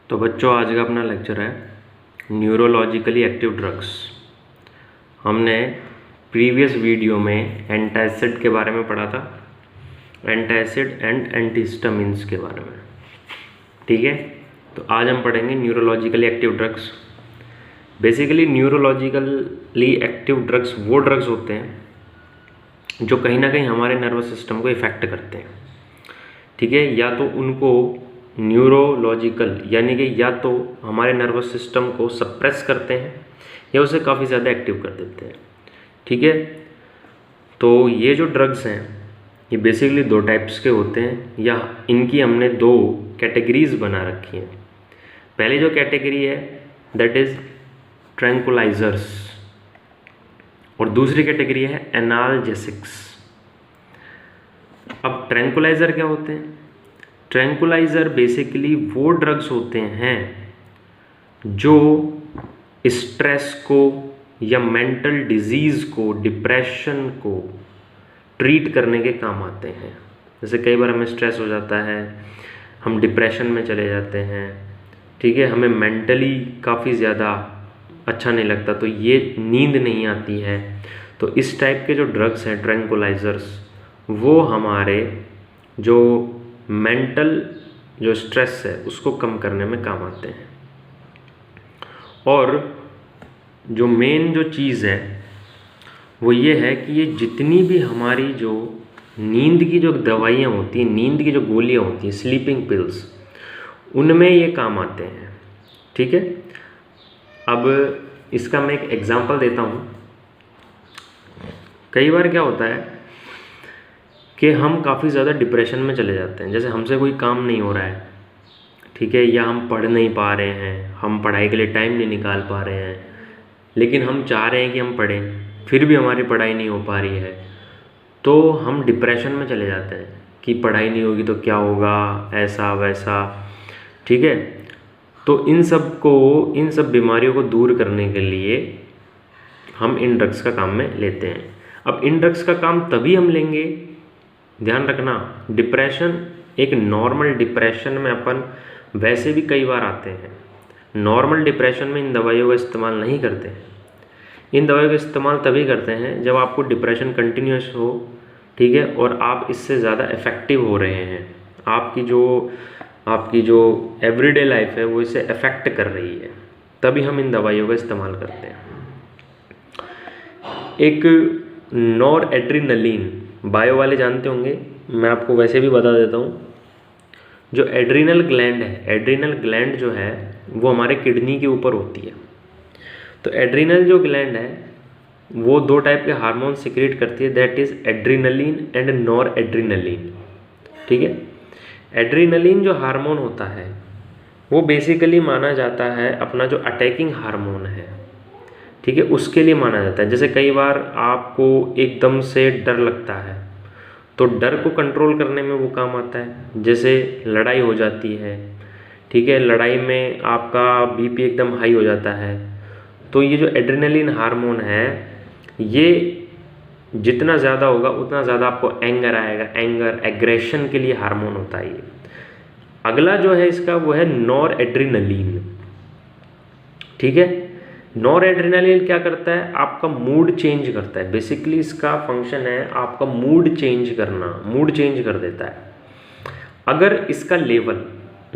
तो बच्चों आज का अपना लेक्चर है न्यूरोलॉजिकली एक्टिव ड्रग्स। हमने प्रीवियस वीडियो में एंटासिड के बारे में पढ़ा था, एंटासिड एंड एंटीहिस्टामिन्स के बारे में। ठीक है, तो आज हम पढ़ेंगे neurologically active drugs. Basically neurologically active drugs वो ड्रग्स होते हैं जो कहीं ना कहीं हमारे नर्वस सिस्टम को इफ़ेक्ट करते हैं। ठीक है, या तो उनको न्यूरोलॉजिकल यानी कि या तो हमारे नर्वस सिस्टम को सप्रेस करते हैं या उसे काफ़ी ज़्यादा एक्टिव कर देते हैं। ठीक है, तो ये जो ड्रग्स हैं ये बेसिकली दो टाइप्स के होते हैं, या इनकी हमने दो कैटेगरीज बना रखी हैं। पहली जो कैटेगरी है दैट इज़ ट्रैंकुलाइजर्स और दूसरी कैटेगरी है एनाल्जेसिक्स। अब ट्रैंकुलाइजर क्या होते हैं? ट्रैंकुलाइजर बेसिकली वो ड्रग्स होते हैं जो स्ट्रेस को या मेंटल डिजीज़ को, डिप्रेशन को ट्रीट करने के काम आते हैं। जैसे कई बार हमें स्ट्रेस हो जाता है, हम डिप्रेशन में चले जाते हैं। ठीक है, हमें मेंटली काफ़ी ज़्यादा अच्छा नहीं लगता, तो ये नींद नहीं आती है। तो इस टाइप के जो ड्रग्स हैं ट्रैंकुलाइजर्स, वो हमारे जो मेंटल जो स्ट्रेस है उसको कम करने में काम आते हैं। और जो मेन जो चीज़ है वो ये है कि ये जितनी भी हमारी जो नींद की जो दवाइयाँ होती हैं, नींद की जो गोलियाँ होती हैं, स्लीपिंग पिल्स, उनमें ये काम आते हैं। ठीक है, अब इसका मैं एक एग्जांपल देता हूँ। कई बार क्या होता है कि हम काफ़ी ज़्यादा डिप्रेशन में चले जाते हैं। जैसे हमसे कोई काम नहीं हो रहा है, ठीक है, या हम पढ़ नहीं पा रहे हैं, हम पढ़ाई के लिए टाइम नहीं निकाल पा रहे हैं, लेकिन हम चाह रहे हैं कि हम पढ़ें, फिर भी हमारी पढ़ाई नहीं हो पा रही है, तो हम डिप्रेशन में चले जाते हैं कि पढ़ाई नहीं होगी तो क्या होगा, ऐसा वैसा। ठीक है, तो इन सब बीमारियों को दूर करने के लिए हम इन ड्रग्स का काम में लेते हैं। अब इन ड्रग्स का काम तभी हम लेंगे, ध्यान रखना, डिप्रेशन, एक नॉर्मल डिप्रेशन में अपन वैसे भी कई बार आते हैं। नॉर्मल डिप्रेशन में इन दवाइयों का इस्तेमाल नहीं करते हैं। इन दवाइयों का इस्तेमाल तभी करते हैं जब आपको डिप्रेशन कंटिन्यूस हो, ठीक है, और आप इससे ज़्यादा इफ़ेक्टिव हो रहे हैं। आपकी जो एवरीडे लाइफ है वो इसे अफेक्ट कर रही है, तभी हम इन दवाइयों का इस्तेमाल करते हैं। एक नॉर एड्रीनलिन, बायो वाले जानते होंगे, मैं आपको वैसे भी बता देता हूँ। जो एड्रीनल ग्लैंड है, एड्रीनल ग्लैंड जो है वो हमारे किडनी के ऊपर होती है। तो एड्रीनल जो ग्लैंड है वो दो टाइप के हार्मोन सिक्रेट करती है, that is adrenaline and nor adrenaline. ठीक है, एड्रीनलिन जो हार्मोन होता है वो बेसिकली माना जाता है अपना जो अटैकिंग हार्मोन है, ठीक है, उसके लिए माना जाता है। जैसे कई बार आपको एकदम से डर लगता है तो डर को कंट्रोल करने में वो काम आता है। जैसे लड़ाई हो जाती है, ठीक है, लड़ाई में आपका बीपी एकदम हाई हो जाता है, तो ये जो एड्रेनलिन हार्मोन है ये जितना ज़्यादा होगा उतना ज़्यादा आपको एंगर आएगा। एंगर, एग्रेशन के लिए हार्मोन होता है ये। अगला जो है इसका वो है नॉर एड्रेनलिन। ठीक है, नॉर एड्रेनलिन क्या करता है? आपका मूड चेंज करता है। बेसिकली इसका फंक्शन है आपका मूड चेंज करना, मूड चेंज कर देता है। अगर इसका लेवल,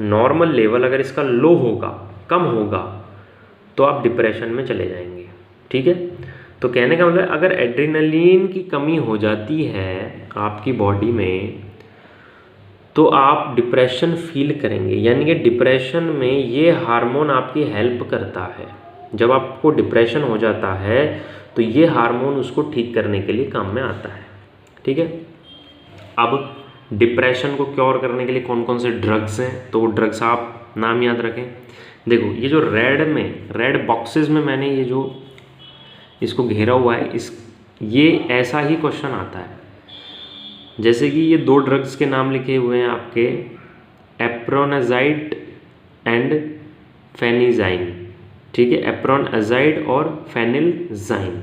नॉर्मल लेवल अगर इसका लो होगा, कम होगा, तो आप डिप्रेशन में चले जाएंगे। ठीक है, तो कहने का मतलब अगर एड्रेनलिन की कमी हो जाती है आपकी बॉडी में तो आप डिप्रेशन फील करेंगे। यानी कि डिप्रेशन में ये हार्मोन आपकी हेल्प करता है। जब आपको डिप्रेशन हो जाता है तो ये हार्मोन उसको ठीक करने के लिए काम में आता है। ठीक है, अब डिप्रेशन को क्योर करने के लिए कौन कौन से ड्रग्स हैं, तो वो ड्रग्स आप नाम याद रखें। देखो, ये जो रेड बॉक्सेस में मैंने ये जो इसको घेरा हुआ है, ये ऐसा ही क्वेश्चन आता है। जैसे कि ये दो ड्रग्स के नाम लिखे हुए हैं आपके, एप्रोनाजाइड एंड फेनिजाइन। ठीक है, एप्रोनाजाइड और फेनिलजाइन,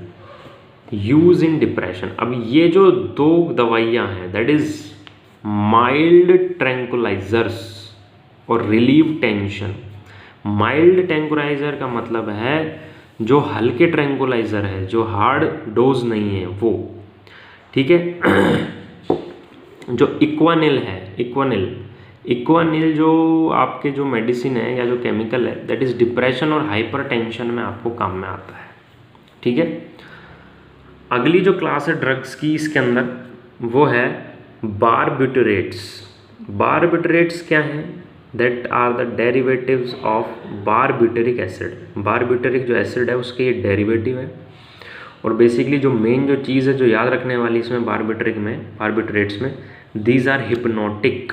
यूज इन डिप्रेशन। अब ये जो दो दवाइयाँ हैं दैट इज माइल्ड ट्रैंकुलाइजर्स और रिलीव टेंशन, माइल्ड ट्रैंकुलाइज़र का मतलब है जो हल्के ट्रैंकुलाइज़र है, जो हार्ड डोज नहीं है वो, ठीक है। जो इक्वानिल है, इक्वानिल जो आपके जो मेडिसिन है या जो केमिकल है, दैट इज़ डिप्रेशन और हाइपरटेंशन में आपको काम में आता है, ठीक है। अगली जो क्लास है ड्रग्स की इसके अंदर वो है बारबिटरेट्स। बारबिटरेट्स क्या हैं? That are the derivatives of barbituric acid. Barbituric जो एसिड है उसके ये डेरिवेटिव है। और बेसिकली जो मेन जो चीज़ है जो याद रखने वाली इसमें बारबिटरेट्स में, दीज आर हिप्नोटिक।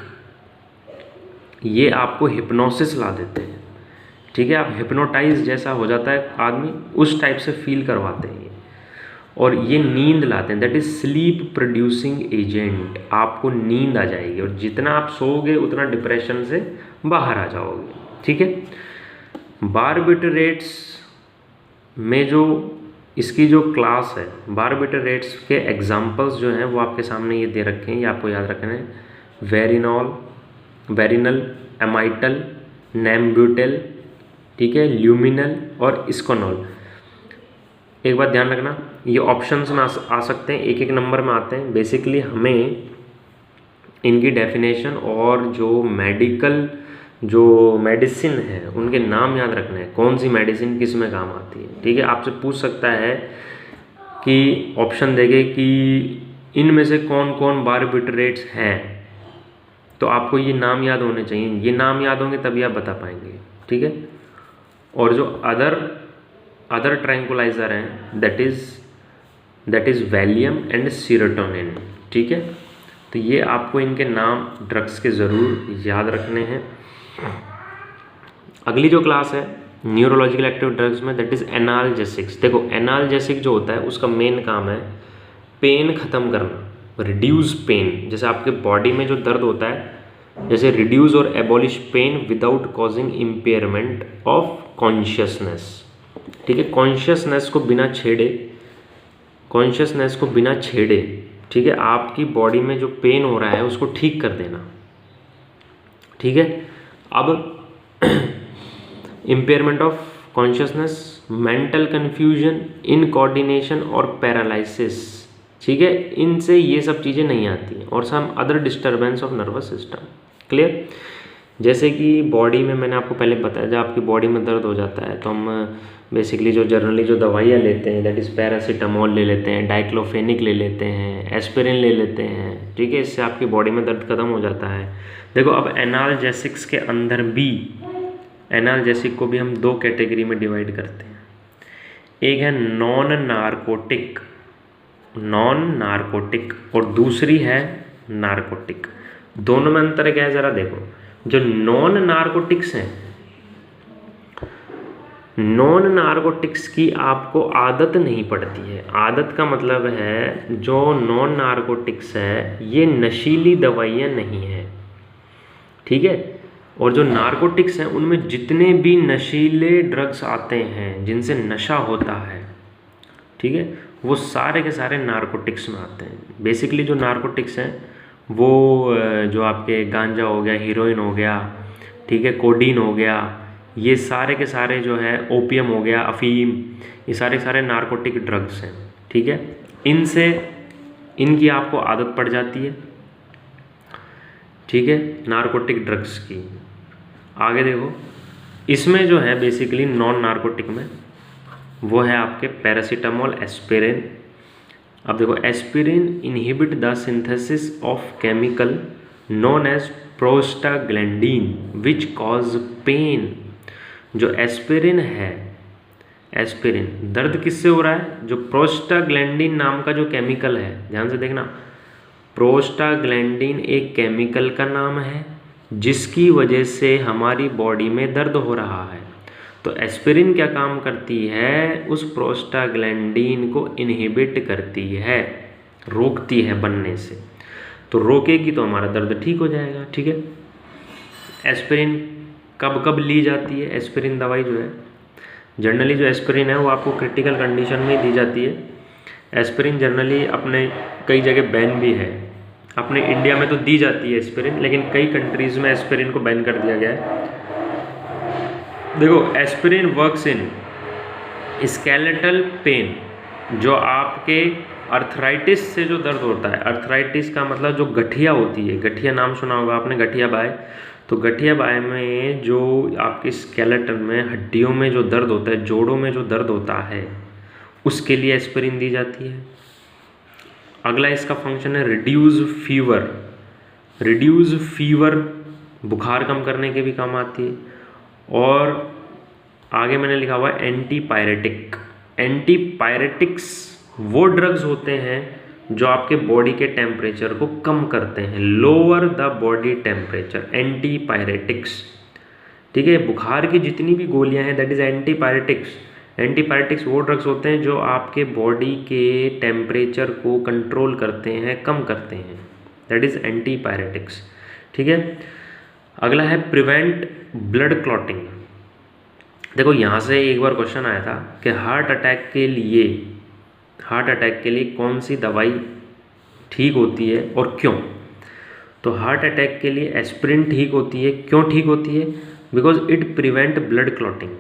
ये आपको हिप्नोसिस ला देते हैं, ठीक है। आप हिप्नोटाइज जैसा हो जाता है आदमी, उस टाइप से फील करवाते हैं ये। और ये नींद लाते हैं, that is sleep producing agent. आपको नींद आ जाएगी और जितना आप सोओगे उतना डिप्रेशन से बाहर आ जाओगे, ठीक है। बारबिटरेट्स में जो इसकी जो क्लास है, बारबिटरेट्स के एग्जाम्पल्स जो हैं वो आपके सामने ये दे रखे हैं, ये आपको याद रखना है। वेरिनल, एमाइटल, नैम्ब्यूटेल, ठीक है, ल्यूमिनल और इस्कोनॉल। एक बात ध्यान रखना, ये ऑप्शंस में आ सकते हैं, एक एक नंबर में आते हैं। बेसिकली हमें इनकी डेफिनेशन और जो मेडिसिन है उनके नाम याद रखने हैं, कौन सी मेडिसिन किस में काम आती है, ठीक है। आपसे पूछ सकता है कि ऑप्शन देके कि इनमें से कौन कौन बारबिटरेट्स हैं, तो आपको ये नाम याद होने चाहिए। ये नाम याद होंगे तभी आप बता पाएंगे, ठीक है। और जो अदर ट्रैंकुलाइज़र हैं that is Valium and serotonin, ठीक है। तो ये आपको इनके नाम ड्रग्स के ज़रूर याद रखने हैं। अगली जो क्लास है न्यूरोलॉजिकल एक्टिव ड्रग्स में, दैट इज़ एनाल्जेसिक्स। देखो एनाल्जेसिक जो होता है उसका मेन काम है पेन ख़त्म करना, रिड्यूस पेन। जैसे आपके बॉडी में जो दर्द होता है, जैसे रिड्यूस और abolish pain without causing impairment of consciousness, ठीक है। कॉन्शियसनेस को बिना छेड़े, ठीक है, आपकी बॉडी में जो पेन हो रहा है उसको ठीक कर देना, ठीक है। अब impairment of consciousness, mental confusion, incoordination और पैरालिसिस, ठीक है, इनसे ये सब चीज़ें नहीं आती हैं। और some other disturbance of nervous system, clear. जैसे कि बॉडी में मैंने आपको पहले बताया, जब आपकी बॉडी में दर्द हो जाता है तो हम बेसिकली जो जनरली जो दवाइयाँ लेते हैं, दैट इज़ पैरासीटामोल ले लेते हैं, डाइक्लोफेनिक ले लेते हैं, एस्पिरिन ले लेते हैं, ठीक है। इससे आपकी बॉडी में दर्द खत्म हो जाता है। देखो अब एनाल्जेसिक्स के अंदर भी, एनाल्जेसिक को भी हम दो कैटेगरी में डिवाइड करते हैं। एक है नॉन नारकोटिक और दूसरी है नारकोटिक। दोनों में अंतर क्या है ज़रा देखो। जो नॉन नारकोटिक्स हैं, नॉन नारकोटिक्स की आपको आदत नहीं पड़ती है। आदत का मतलब है जो नॉन नारकोटिक्स है ये नशीली दवाइयाँ नहीं हैं, ठीक है। और जो नारकोटिक्स हैं उनमें जितने भी नशीले ड्रग्स आते हैं जिनसे नशा होता है, ठीक है, वो सारे के सारे नारकोटिक्स में आते हैं। बेसिकली जो नारकोटिक्स हैं वो जो आपके गांजा हो गया, हीरोइन हो गया, ठीक है, कोडीन हो गया, ये सारे के सारे जो है, ओपियम हो गया, अफीम, ये सारे के सारे नारकोटिक ड्रग्स हैं, ठीक है। इनसे इनकी आपको आदत पड़ जाती है, ठीक है, नारकोटिक ड्रग्स की। आगे देखो, इसमें जो है बेसिकली नॉन नारकोटिक में वो है आपके पैरासीटामोल, एस्पिरिन। अब देखो aspirin inhibit the synthesis of chemical known as prostaglandin which cause pain. जो एस्पिरिन है, एस्पिरिन दर्द किससे हो रहा है? जो प्रोस्टाग्लैंडीन नाम का जो केमिकल है, ध्यान से देखना, प्रोस्टाग्लैंडीन एक केमिकल का नाम है जिसकी वजह से हमारी बॉडी में दर्द हो रहा है। तो एस्पिरिन क्या काम करती है? उस प्रोस्टाग्लैंडीन को इनहिबिट करती है, रोकती है बनने से। तो रोकेगी तो हमारा दर्द ठीक हो जाएगा, ठीक है। एस्पिरिन कब कब ली जाती है? एस्पिरिन दवाई जो है, जनरली जो एस्पिरिन है वो आपको क्रिटिकल कंडीशन में दी जाती है। एस्पिरिन जनरली अपने कई जगह बैन भी है। अपने इंडिया में तो दी जाती है एस्पिरिन, लेकिन कई कंट्रीज़ में एस्पिरिन को बैन कर दिया गया है। देखो aspirin works in skeletal pain, जो आपके अर्थराइटिस से जो दर्द होता है, अर्थराइटिस का मतलब जो गठिया होती है, गठिया नाम सुना होगा आपने, गठिया बाय, तो गठिया बाय में जो आपके स्केलेटन में हड्डियों में जो दर्द होता है, जोड़ों में जो दर्द होता है, उसके लिए एस्पिरिन दी जाती है। अगला इसका फंक्शन है रिड्यूस फीवर, रिड्यूस फीवर बुखार कम करने के भी काम आती है। और आगे मैंने लिखा हुआ है एंटीपायरेटिक, एंटीपायरेटिक्स वो ड्रग्स होते हैं जो आपके बॉडी के टेम्परेचर को कम करते हैं, lower the body temperature, antipyretics. ठीक है, बुखार की जितनी भी गोलियां हैं दैट इज एंटीपायरेटिक्स। एंटीपायरेटिक्स वो ड्रग्स होते हैं जो आपके बॉडी के टेम्परेचर को कंट्रोल करते हैं, कम करते हैं, दैट इज एंटीपायरेटिक्स। ठीक है, अगला है प्रिवेंट ब्लड क्लॉटिंग। देखो यहाँ से एक बार क्वेश्चन आया था कि हार्ट अटैक के लिए कौन सी दवाई ठीक होती है और क्यों। तो हार्ट अटैक के लिए एस्पिरिन ठीक होती है। क्यों ठीक होती है? Because it prevent blood clotting,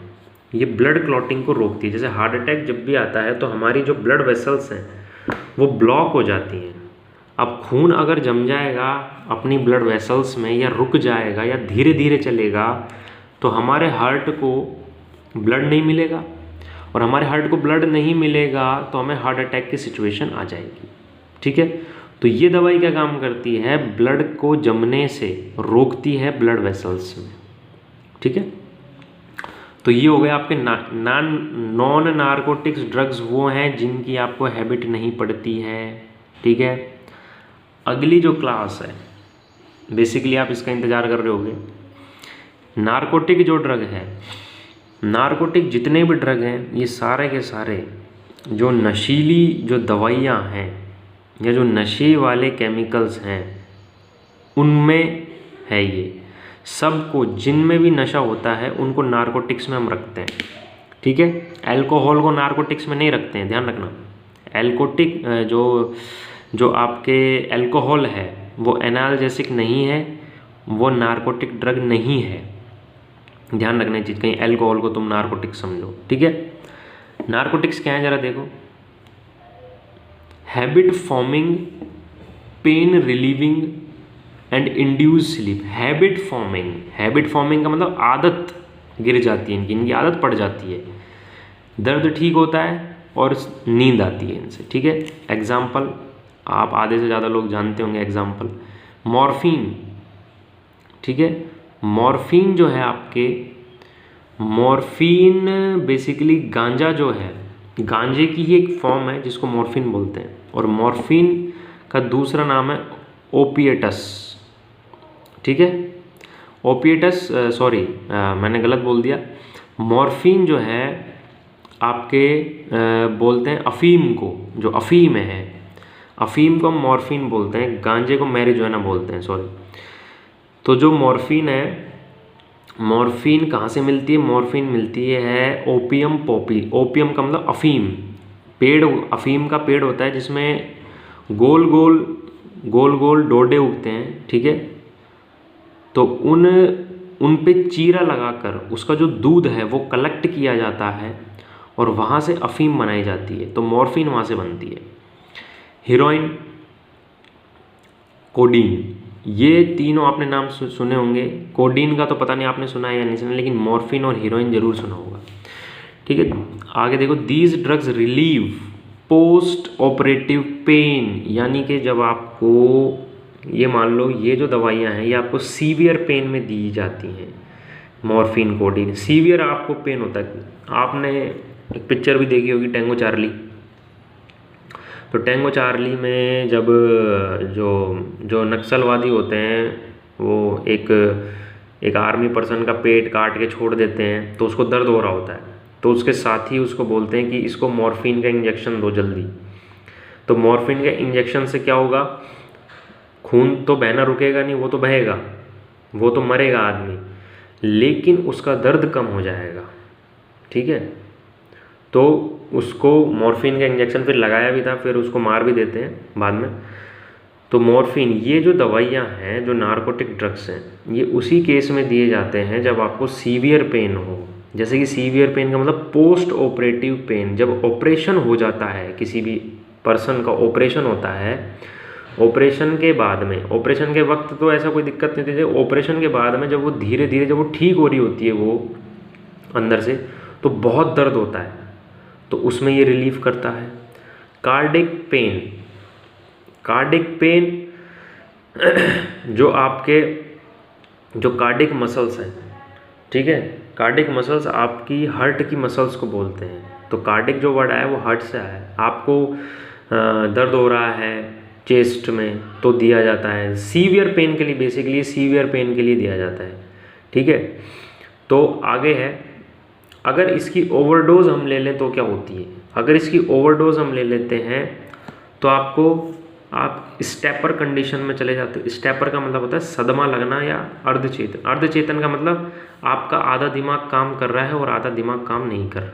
ये ब्लड क्लॉटिंग को रोकती है। जैसे हार्ट अटैक जब भी आता है तो हमारी जो ब्लड वेसल्स हैं वो ब्लॉक हो जाती हैं। अब खून अगर जम जाएगा अपनी ब्लड वेसल्स में, या रुक जाएगा या धीरे धीरे चलेगा, तो हमारे हार्ट को ब्लड नहीं मिलेगा, और हमारे हार्ट को ब्लड नहीं मिलेगा तो हमें हार्ट अटैक की सिचुएशन आ जाएगी। ठीक है, तो ये दवाई क्या काम करती है? ब्लड को जमने से रोकती है ब्लड वेसल्स में। ठीक है, तो ये हो गए आपके नॉन नारकोटिक्स ड्रग्स, वो हैं जिनकी आपको हैबिट नहीं पड़ती है। ठीक है, अगली जो क्लास है बेसिकली आप इसका इंतज़ार कर रहे होगे, नारकोटिक जो ड्रग है, नारकोटिक जितने भी ड्रग हैं ये सारे के सारे जो नशीली जो दवाइयाँ हैं या जो नशे वाले केमिकल्स हैं उनमें है। ये सबको जिनमें भी नशा होता है उनको नारकोटिक्स में हम रखते हैं। ठीक है, अल्कोहल को नारकोटिक्स में नहीं रखते हैं, ध्यान रखना। एल्कोटिक जो आपके अल्कोहल है वो एनाल्जेसिक नहीं है, वो नारकोटिक ड्रग नहीं है, ध्यान रखने चीज़, कहीं अल्कोहल को तुम नारकोटिक्स समझो। ठीक है, नारकोटिक्स क्या है जरा देखो, habit forming, pain relieving and induce sleep. Habit forming का मतलब आदत गिर जाती है, इनकी आदत पड़ जाती है, दर्द ठीक होता है और नींद आती है इनसे। ठीक है, एग्जाम्पल आप आधे से ज़्यादा लोग जानते होंगे, एग्जाम्पल मॉर्फिन। ठीक है, मॉर्फिन जो है आपके, मॉर्फिन बेसिकली गांजा जो है, गांजे की ही एक फॉर्म है जिसको मॉर्फिन बोलते हैं, और मॉर्फिन का दूसरा नाम है ओपिएटस। ठीक है, ओपिएटस, सॉरी मैंने गलत बोल दिया। मॉर्फिन जो है आपके बोलते हैं अफीम को, जो अफीम है, अफीम को हम मॉर्फिन बोलते हैं, गांजे को मैरिजुआना बोलते हैं, सॉरी। तो जो मॉर्फिन है, मॉर्फिन कहाँ से मिलती है? मॉर्फिन मिलती है ओपियम पॉपी। ओपियम का मतलब अफीम, पेड़, अफीम का पेड़ होता है जिसमें गोल गोल डोडे उगते हैं। ठीक है, तो उन पे चीरा लगाकर उसका जो दूध है वो कलेक्ट किया जाता है और वहाँ से अफीम बनाई जाती है, तो मॉर्फिन वहाँ से बनती है। हीरोइन, कोडीन, ये तीनों आपने नाम सुने होंगे। कोडीन का तो पता नहीं आपने सुना है या नहीं सुना, लेकिन मॉर्फिन और हीरोइन जरूर सुना होगा। ठीक है, आगे देखो, these drugs relieve post operative pain, यानी कि जब आपको, ये मान लो ये जो दवाइयाँ हैं ये आपको सीवियर पेन में दी जाती हैं। मॉर्फिन, कोडीन, सीवियर आपको पेन होता है। आपने एक पिक्चर भी देखी होगी, टैंगो चार्ली। तो टैंगो चार्ली में जब जो नक्सलवादी होते हैं वो एक आर्मी पर्सन का पेट काट के छोड़ देते हैं, तो उसको दर्द हो रहा होता है, तो उसके साथी उसको बोलते हैं कि इसको मॉर्फिन का इंजेक्शन दो जल्दी। तो मॉर्फिन के इंजेक्शन से क्या होगा? खून तो बहना रुकेगा नहीं, वो तो बहेगा, वो तो मरेगा आदमी, लेकिन उसका दर्द कम हो जाएगा। ठीक है, तो उसको मॉर्फिन का इंजेक्शन फिर लगाया भी था, फिर उसको मार भी देते हैं बाद में। तो मॉर्फिन, ये जो दवाइयाँ हैं, जो नारकोटिक ड्रग्स हैं, ये उसी केस में दिए जाते हैं जब आपको सीवियर पेन हो, जैसे कि सीवियर पेन का मतलब पोस्ट ऑपरेटिव पेन, जब ऑपरेशन हो जाता है, किसी भी पर्सन का ऑपरेशन होता है, ऑपरेशन के बाद में, ऑपरेशन के वक्त तो ऐसा कोई दिक्कत नहीं थी, ऑपरेशन के बाद में जब वो धीरे धीरे जब वो ठीक हो रही होती है वो अंदर से, तो बहुत दर्द होता है, तो उसमें ये रिलीफ करता है। कार्डिक पेन, कार्डिक पेन जो आपके जो कार्डिक मसल्स हैं, ठीक है, कार्डिक मसल्स आपकी हार्ट की मसल्स को बोलते हैं, तो कार्डिक जो वर्ड आया वो हार्ट से आया है। आपको दर्द हो रहा है चेस्ट में तो दिया जाता है, सीवियर पेन के लिए, बेसिकली सीवियर पेन के लिए दिया जाता है, ठीक है। तो आगे है, अगर इसकी ओवरडोज हम ले लें तो क्या होती है, अगर इसकी ओवरडोज हम ले लेते हैं तो आप स्टेपर कंडीशन में चले जाते हो। स्टेपर का मतलब होता है सदमा लगना या अर्धचेतन। अर्धचेतन का मतलब आपका आधा दिमाग काम कर रहा है और आधा दिमाग काम नहीं कर रहा,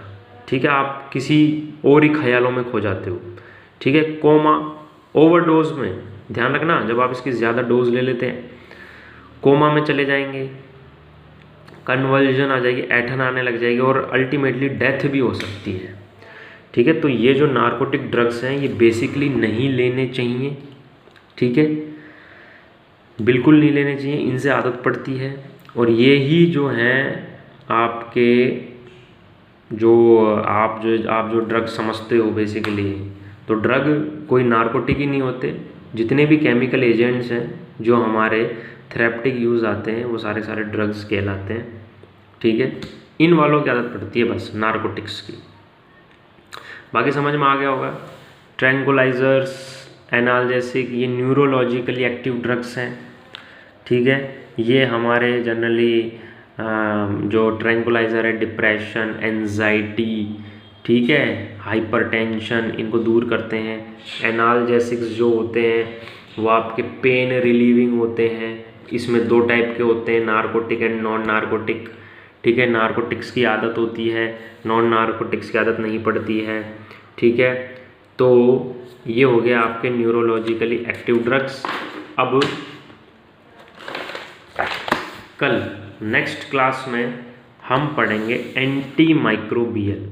ठीक है, आप किसी और ही ख्यालों में खो जाते हो, ठीक है। कोमा, ओवरडोज में ध्यान रखना, जब आप इसकी ज़्यादा डोज ले लेते हैं कोमा में चले जाएंगे, कन्वल्जन आ जाएगी, ऐठन आने लग जाएगी और अल्टीमेटली डेथ भी हो सकती है, ठीक है। तो ये जो नारकोटिक ड्रग्स हैं ये बेसिकली नहीं लेने चाहिए, ठीक है, बिल्कुल नहीं लेने चाहिए, इनसे आदत पड़ती है। और ये ही जो हैं आपके आप जो ड्रग समझते हो बेसिकली, तो ड्रग कोई नारकोटिक ही नहीं होते, जितने भी केमिकल एजेंट्स हैं जो हमारे थेरेप्टिक यूज़ आते हैं वो सारे सारे ड्रग्स कहलाते हैं, ठीक है। इन वालों की आदत पड़ती है बस नारकोटिक्स की। बाकी समझ में आ गया होगा। ट्रैंकुलाइजर्स, एनाल्जेसिक, ये न्यूरोलॉजिकली एक्टिव ड्रग्स हैं, ठीक है। ये हमारे जनरली जो ट्रैंकुलाइज़र है, डिप्रेशन, एंजाइटी, ठीक है, हाइपरटेंशन, इनको दूर करते हैं। एनाल्जेसिक्स जो होते हैं वो आपके पेन रिलीविंग होते हैं। इसमें 2 टाइप के होते हैं, नारकोटिक एंड नॉन नारकोटिक, ठीक है। नारकोटिक्स की आदत होती है, नॉन नारकोटिक्स की आदत नहीं पड़ती है, ठीक है। तो ये हो गया आपके न्यूरोलॉजिकली एक्टिव ड्रग्स। अब कल नेक्स्ट क्लास में हम पढ़ेंगे एंटी माइक्रोबियल।